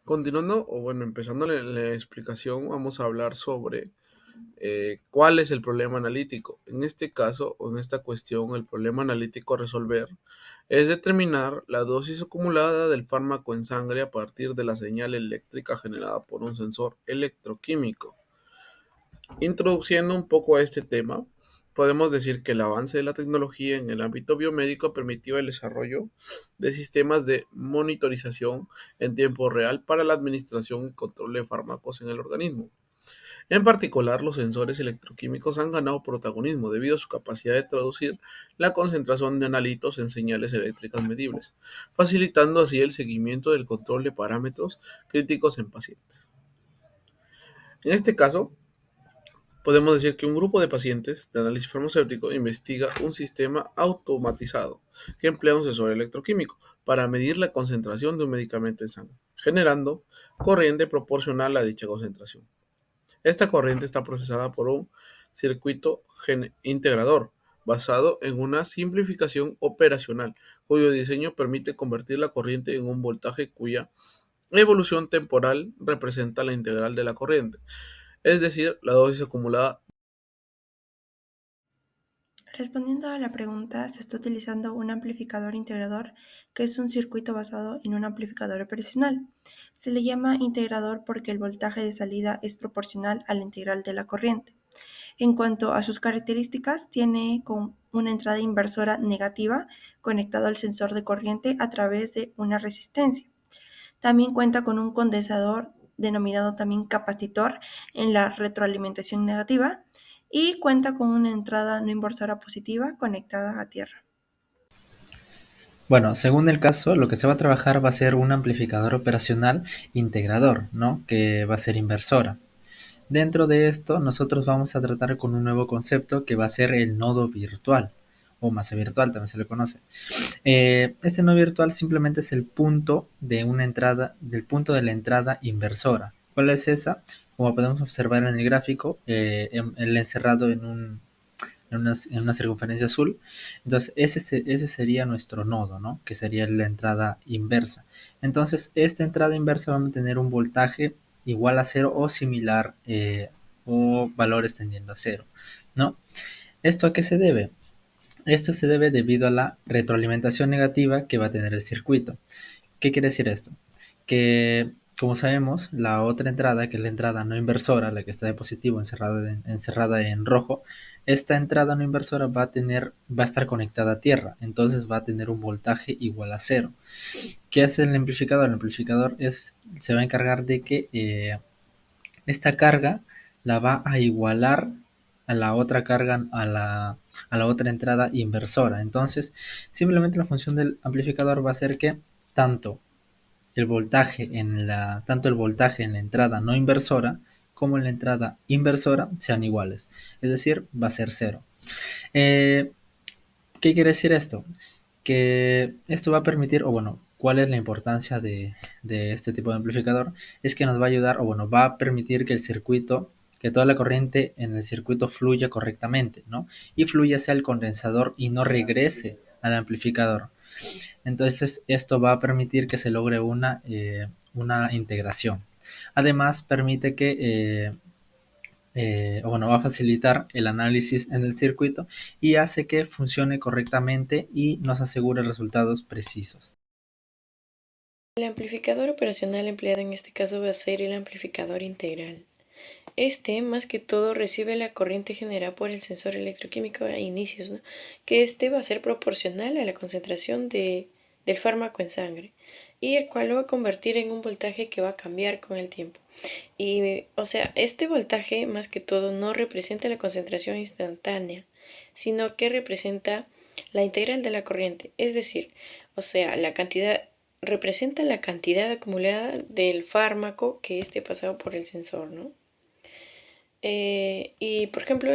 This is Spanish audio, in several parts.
Continuando, o bueno, empezando la explicación, vamos a hablar sobre cuál es el problema analítico. En este caso, o en esta cuestión, el problema analítico a resolver es determinar la dosis acumulada del fármaco en sangre a partir de la señal eléctrica generada por un sensor electroquímico. Introduciendo un poco a este tema, podemos decir que el avance de la tecnología en el ámbito biomédico permitió el desarrollo de sistemas de monitorización en tiempo real para la administración y control de fármacos en el organismo. En particular, los sensores electroquímicos han ganado protagonismo debido a su capacidad de traducir la concentración de analitos en señales eléctricas medibles, facilitando así el seguimiento del control de parámetros críticos en pacientes. En este caso, podemos decir que un grupo de pacientes de análisis farmacéutico investiga un sistema automatizado que emplea un sensor electroquímico para medir la concentración de un medicamento en sangre, generando corriente proporcional a dicha concentración. Esta corriente está procesada por un circuito integrador basado en una simplificación operacional, cuyo diseño permite convertir la corriente en un voltaje cuya evolución temporal representa la integral de la corriente, es decir, la dosis acumulada. Respondiendo a la pregunta, se está utilizando un amplificador integrador, que es un circuito basado en un amplificador operacional. Se le llama integrador porque el voltaje de salida es proporcional a la integral de la corriente. En cuanto a sus características, tiene con una entrada inversora negativa conectado al sensor de corriente a través de una resistencia. También cuenta con un condensador denominado también capacitor en la retroalimentación negativa y cuenta con una entrada no inversora positiva conectada a tierra. Bueno, según el caso, lo que se va a trabajar va a ser un amplificador operacional integrador, ¿no? Que va a ser inversora. Dentro de esto, nosotros vamos a tratar con un nuevo concepto que va a ser el nodo virtual, o masa virtual también se le conoce. Este nodo virtual simplemente es el punto de una entrada, del punto de la entrada inversora. ¿Cuál es esa? Como podemos observar en el gráfico, el encerrado en una circunferencia azul. Entonces, ese sería nuestro nodo, ¿no? Que sería la entrada inversa. Entonces, esta entrada inversa va a tener un voltaje igual a cero o similar, o valores tendiendo a cero, ¿no? ¿Esto a qué se debe? Esto se debe debido a la retroalimentación negativa que va a tener el circuito. ¿Qué quiere decir esto? Que, como sabemos, la otra entrada, que es la entrada no inversora, la que está de positivo encerrada en rojo, esta entrada no inversora va a estar conectada a tierra, entonces va a tener un voltaje igual a cero. ¿Qué hace el amplificador? El amplificador se va a encargar de que esta carga la va a igualar a la otra carga, a la otra entrada inversora. Entonces, simplemente la función del amplificador va a ser que tanto tanto el voltaje en la entrada no inversora como en la entrada inversora sean iguales. Es decir, va a ser cero. Eh, ¿Qué quiere decir esto? Que esto va a permitir, o bueno, ¿cuál es la importancia de este tipo de amplificador? Es que nos va a ayudar, o bueno, va a permitir que el circuito, que toda la corriente en el circuito fluya correctamente, ¿no? Y fluya hacia el condensador y no regrese al amplificador. Entonces, esto va a permitir que se logre una integración. Además, permite o bueno, va a facilitar el análisis en el circuito y hace que funcione correctamente y nos asegure resultados precisos. El amplificador operacional empleado en este caso va a ser el amplificador integral. Este, más que todo, recibe la corriente generada por el sensor electroquímico a inicios, ¿no? Que este va a ser proporcional a la concentración del fármaco en sangre y el cual lo va a convertir en un voltaje que va a cambiar con el tiempo. Y, o sea, este voltaje, más que todo, no representa la concentración instantánea, sino que representa la integral de la corriente, es decir, o sea, representa la cantidad acumulada del fármaco que esté pasado por el sensor, ¿no? Y por ejemplo,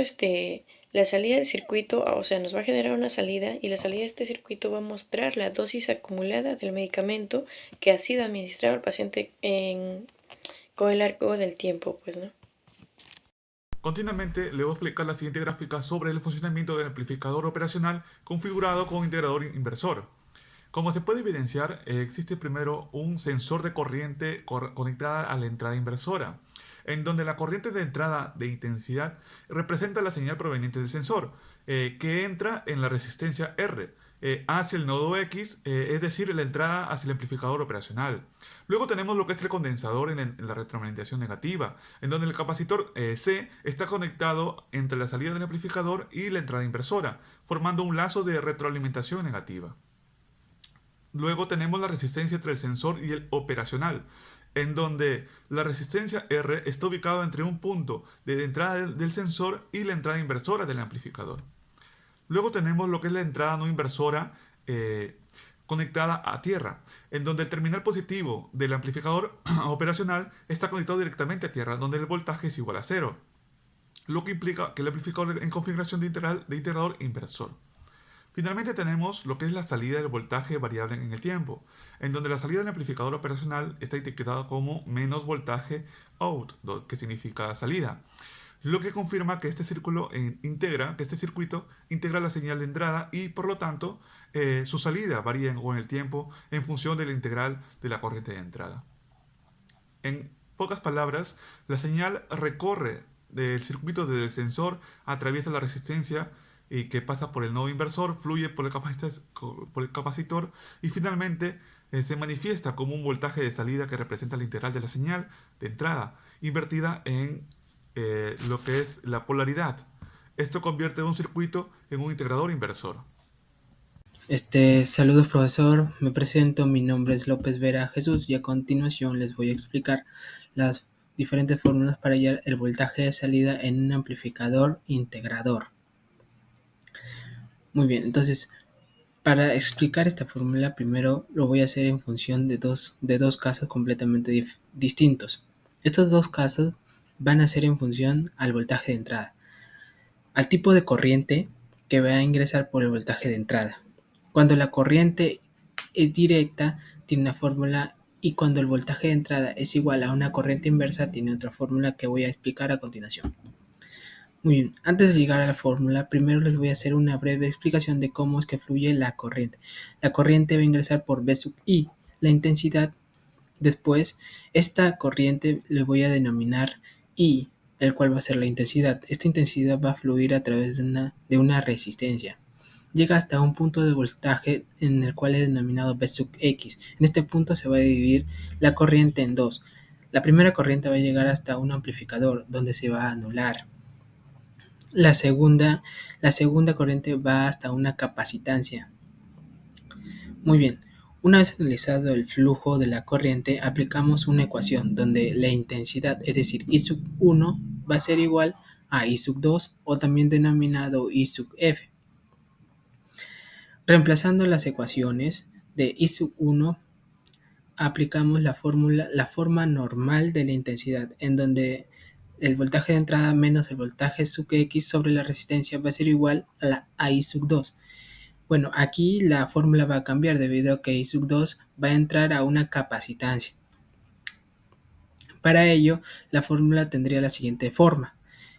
la salida del circuito, o sea, nos va a generar una salida y la salida de este circuito va a mostrar la dosis acumulada del medicamento que ha sido administrado al paciente con el largo del tiempo, pues, ¿no? Continuamente le voy a explicar la siguiente gráfica sobre el funcionamiento del amplificador operacional configurado con integrador inversor. Como se puede evidenciar, existe primero un sensor de corriente conectada a la entrada inversora, en donde la corriente de entrada de intensidad representa la señal proveniente del sensor, que entra en la resistencia R hacia el nodo X, es decir, la entrada hacia el amplificador operacional. Luego tenemos lo que es el condensador en la retroalimentación negativa, en donde el capacitor C está conectado entre la salida del amplificador y la entrada inversora, formando un lazo de retroalimentación negativa. Luego tenemos la resistencia entre el sensor y el operacional, en donde la resistencia R está ubicada entre un punto de entrada del sensor y la entrada inversora del amplificador. Luego tenemos lo que es la entrada no inversora conectada a tierra, en donde el terminal positivo del amplificador operacional está conectado directamente a tierra, donde el voltaje es igual a 0, lo que implica que el amplificador en configuración de integrador inversor. Finalmente tenemos lo que es la salida del voltaje variable en el tiempo, en donde la salida del amplificador operacional está etiquetada como menos voltaje out, que significa salida, lo que confirma que este circuito integra la señal de entrada y por lo tanto su salida varía con el tiempo en función de la integral de la corriente de entrada. En pocas palabras, la señal recorre del circuito desde el sensor, atraviesa la resistencia y que pasa por el nodo inversor, fluye por el capacitor y finalmente se manifiesta como un voltaje de salida que representa la integral de la señal de entrada, invertida en lo que es la polaridad. Esto convierte un circuito en un integrador inversor. Saludos profesor, me presento, mi nombre es López Vera Jesús y a continuación les voy a explicar las diferentes fórmulas para hallar el voltaje de salida en un amplificador integrador. Muy bien, entonces para explicar esta fórmula primero lo voy a hacer en función de dos casos completamente distintos. Estos dos casos van a ser en función al voltaje de entrada, al tipo de corriente que va a ingresar por el voltaje de entrada. Cuando la corriente es directa, tiene una fórmula, y cuando el voltaje de entrada es igual a una corriente inversa, tiene otra fórmula que voy a explicar a continuación. Muy bien, antes de llegar a la fórmula, primero les voy a hacer una breve explicación de cómo es que fluye la corriente. La corriente va a ingresar por V sub I, la intensidad. Después, esta corriente le voy a denominar I, el cual va a ser la intensidad. Esta intensidad va a fluir a través de una resistencia. Llega hasta un punto de voltaje en el cual es denominado V sub X. En este punto se va a dividir la corriente en dos. La primera corriente va a llegar hasta un amplificador, donde se va a anular. La segunda corriente va hasta una capacitancia. Muy bien, una vez analizado el flujo de la corriente, aplicamos una ecuación donde la intensidad, es decir, I sub 1, va a ser igual a I sub 2, o también denominado I sub F. Reemplazando las ecuaciones de I sub 1, aplicamos la forma normal de la intensidad, en donde el voltaje de entrada menos el voltaje sub X sobre la resistencia va a ser igual a I sub 2. Bueno, aquí la fórmula va a cambiar debido a que I sub 2 va a entrar a una capacitancia. Para ello, la fórmula tendría la siguiente forma.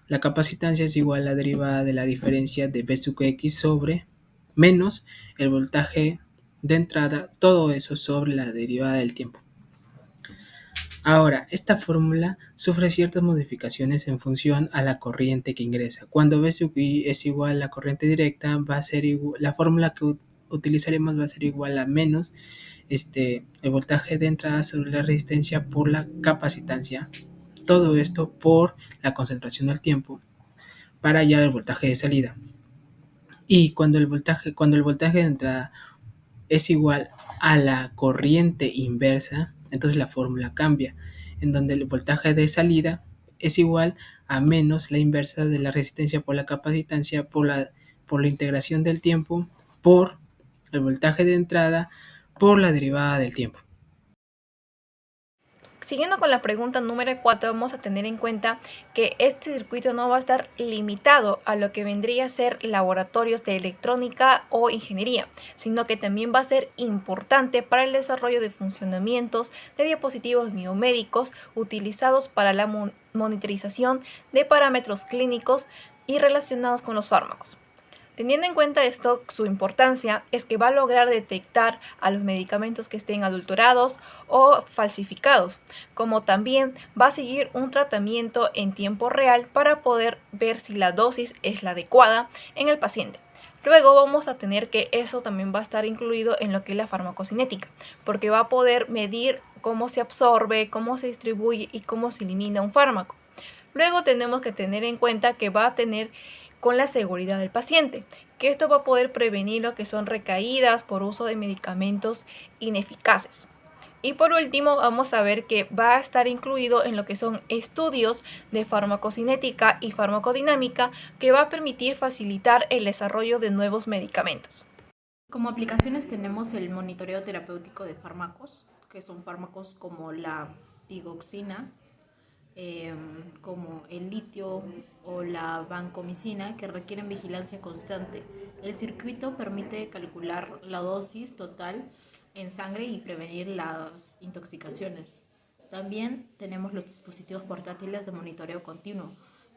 La capacitancia es igual a la derivada de la diferencia de V sub X sobre menos el voltaje de entrada, todo eso sobre la derivada del tiempo. Ahora, esta fórmula sufre ciertas modificaciones en función a la corriente que ingresa. Cuando V sub I es igual a la corriente directa, va a ser la fórmula que utilizaremos va a ser igual a menos el voltaje de entrada sobre la resistencia por la capacitancia. Todo esto por la concentración del tiempo para hallar el voltaje de salida. Y cuando el voltaje de entrada es igual a la corriente inversa, entonces la fórmula cambia, en donde el voltaje de salida es igual a menos la inversa de la resistencia por la capacitancia por la integración del tiempo por el voltaje de entrada por la derivada del tiempo. Siguiendo con la pregunta número 4, vamos a tener en cuenta que este circuito no va a estar limitado a lo que vendría a ser laboratorios de electrónica o ingeniería, sino que también va a ser importante para el desarrollo de funcionamientos de dispositivos biomédicos utilizados para la monitorización de parámetros clínicos y relacionados con los fármacos. Teniendo en cuenta esto, su importancia es que va a lograr detectar a los medicamentos que estén adulterados o falsificados, como también va a seguir un tratamiento en tiempo real para poder ver si la dosis es la adecuada en el paciente. Luego vamos a tener que eso también va a estar incluido en lo que es la farmacocinética, porque va a poder medir cómo se absorbe, cómo se distribuye y cómo se elimina un fármaco. Luego tenemos que tener en cuenta que va a tener con la seguridad del paciente, que esto va a poder prevenir lo que son recaídas por uso de medicamentos ineficaces. Y por último, vamos a ver que va a estar incluido en lo que son estudios de farmacocinética y farmacodinámica que va a permitir facilitar el desarrollo de nuevos medicamentos. Como aplicaciones tenemos el monitoreo terapéutico de fármacos, que son fármacos como la digoxina, como el litio o la vancomicina, que requieren vigilancia constante. El circuito permite calcular la dosis total en sangre y prevenir las intoxicaciones. También tenemos los dispositivos portátiles de monitoreo continuo,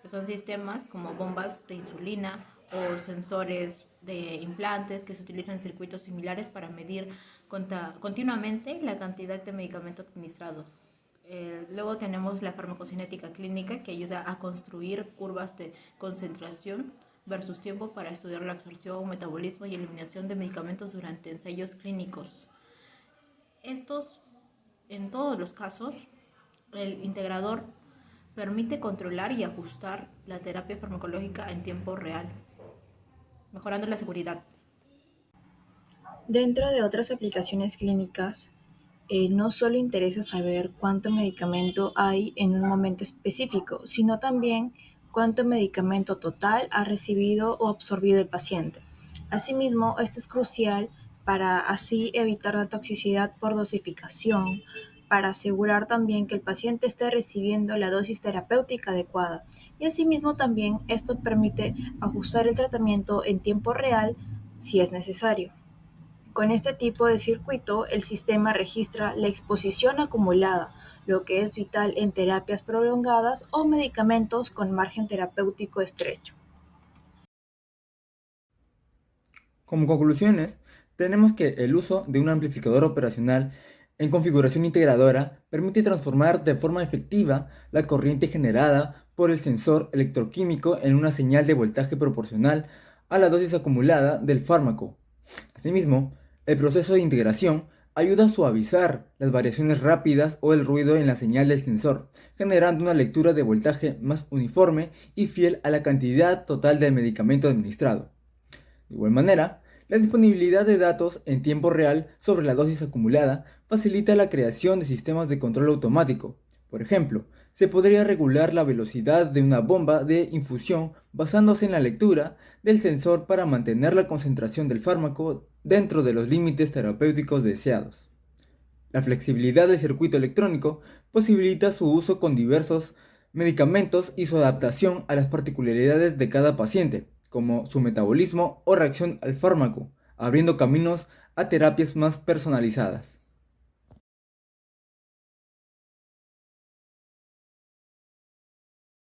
que son sistemas como bombas de insulina o sensores de implantes que se utilizan en circuitos similares para medir continuamente la cantidad de medicamento administrado. Luego tenemos la farmacocinética clínica, que ayuda a construir curvas de concentración versus tiempo para estudiar la absorción, metabolismo y eliminación de medicamentos durante ensayos clínicos. En todos los casos, el integrador permite controlar y ajustar la terapia farmacológica en tiempo real, mejorando la seguridad. Dentro de otras aplicaciones clínicas, no solo interesa saber cuánto medicamento hay en un momento específico, sino también cuánto medicamento total ha recibido o absorbido el paciente. Asimismo, esto es crucial para así evitar la toxicidad por dosificación, para asegurar también que el paciente esté recibiendo la dosis terapéutica adecuada. Y asimismo también esto permite ajustar el tratamiento en tiempo real si es necesario. Con este tipo de circuito, el sistema registra la exposición acumulada, lo que es vital en terapias prolongadas o medicamentos con margen terapéutico estrecho. Como conclusiones, tenemos que el uso de un amplificador operacional en configuración integradora permite transformar de forma efectiva la corriente generada por el sensor electroquímico en una señal de voltaje proporcional a la dosis acumulada del fármaco. Asimismo, el proceso de integración ayuda a suavizar las variaciones rápidas o el ruido en la señal del sensor, generando una lectura de voltaje más uniforme y fiel a la cantidad total del medicamento administrado. De igual manera, la disponibilidad de datos en tiempo real sobre la dosis acumulada facilita la creación de sistemas de control automático. Por ejemplo, se podría regular la velocidad de una bomba de infusión basándose en la lectura del sensor para mantener la concentración del fármaco dentro de los límites terapéuticos deseados. La flexibilidad del circuito electrónico posibilita su uso con diversos medicamentos y su adaptación a las particularidades de cada paciente, como su metabolismo o reacción al fármaco, abriendo caminos a terapias más personalizadas.